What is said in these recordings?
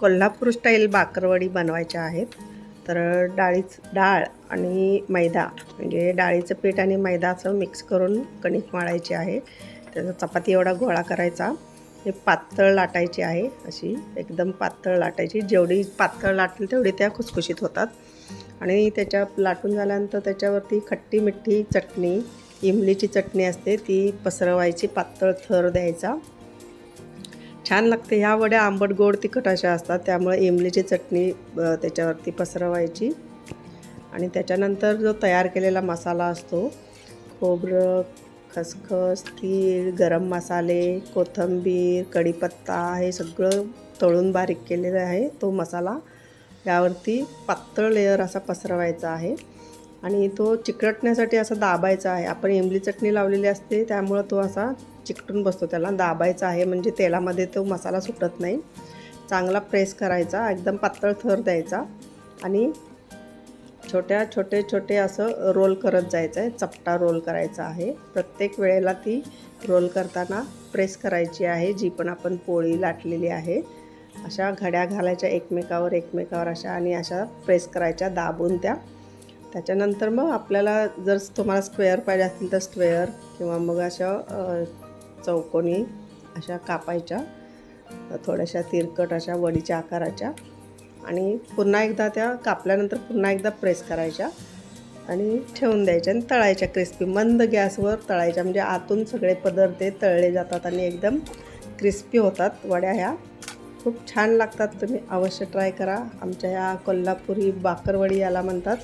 Kolhapur style bakarwadi बनवायच्या आहेत. तर डाळ आणि मैदा म्हणजे डाळीचं पीठ आणि मैदा असं मिक्स करून कणिक मळायची आहे. त्याचा चपाती एवढा गोळा करायचा. हे पातळ लाटायची आहे, अशी एकदम पातळ लाटायची. जेवढी पातळ लाटेल तेवढी त्या खुसखुशीत होतात. आणि त्याच्या लाटून झाल्यानंतर त्याच्यावरती खट्टी मिठी चटणी, इमलीची चटणी असते ती पसरवायची, पातळ थर द्यायचा. छान लागते. ह्या वड्या आंबट गोड तिखट अशा असतात, त्यामुळे इमलीची चटणी त्याच्यावरती पसरवायची. आणि त्याच्यानंतर जो तयार केलेला मसाला असतो, खोबरं, खसखस, तीळ, गरम मसाले, कोथिंबीर, कढीपत्ता, हे सगळं तळून बारीक केलेलं आहे. तो मसाला यावरती पातळ लेयर असा पसरवायचा आहे आणि तो चिकटण्यासाठी असा दाबायचा आहे. आपण इमली चटणी लावलेली असते त्यामुळं तो असा चिकटून बसतो, त्याला दाबायचा आहे म्हणजे तेलामध्ये तो मसाला सुटत नाही. चांगला प्रेस करायचा, एकदम पातळ थर द्यायचा आणि छोटे असं रोल करत जायचं आहे. चपटा रोल करायचा आहे. प्रत्येक वेळेला ती रोल करताना प्रेस करायची आहे. जी पण आपण पोळी लाटलेली आहे अशा घड्या घालायच्या एकमेकावर अशा आणि अशा प्रेस करायच्या दाबून त्या. त्याच्यानंतर मग आपल्याला जर तुम्हाला स्क्वेअर पाहिजे असतील तर स्क्वेअर किंवा मग अशा चौकोनी अशा कापायच्या, थोड्याशा तिरकट अशा वडीच्या आकाराच्या. आणि पुन्हा एकदा त्या कापल्यानंतर पुन्हा एकदा प्रेस करायच्या आणि ठेवून द्यायच्या आणि तळायच्या. क्रिस्पी मंद गॅसवर तळायच्या म्हणजे आतून सगळे पदार्थ तळले जातात आणि एकदम क्रिस्पी होतात वड्या. ह्या खूप छान लागतात. तुम्ही अवश्य ट्राय करा. आमच्या ह्या कोल्हापुरी बाकरवडी याला म्हणतात.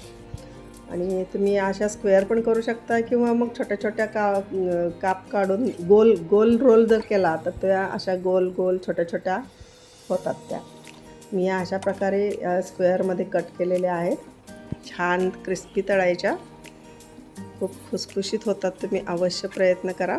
आणि तुम्ही अशा स्क्वेअर पण करू शकता किंवा मग छोट्या काप काढून गोल रोल जर केला तर त्या अशा गोल छोट्या होतात त्या. मी अशा प्रकारे स्क्वेअरमध्ये कट केलेल्या आहेत. छान क्रिस्पी तळायच्या, खूप खुसखुशीत होतात. तुम्ही अवश्य प्रयत्न करा.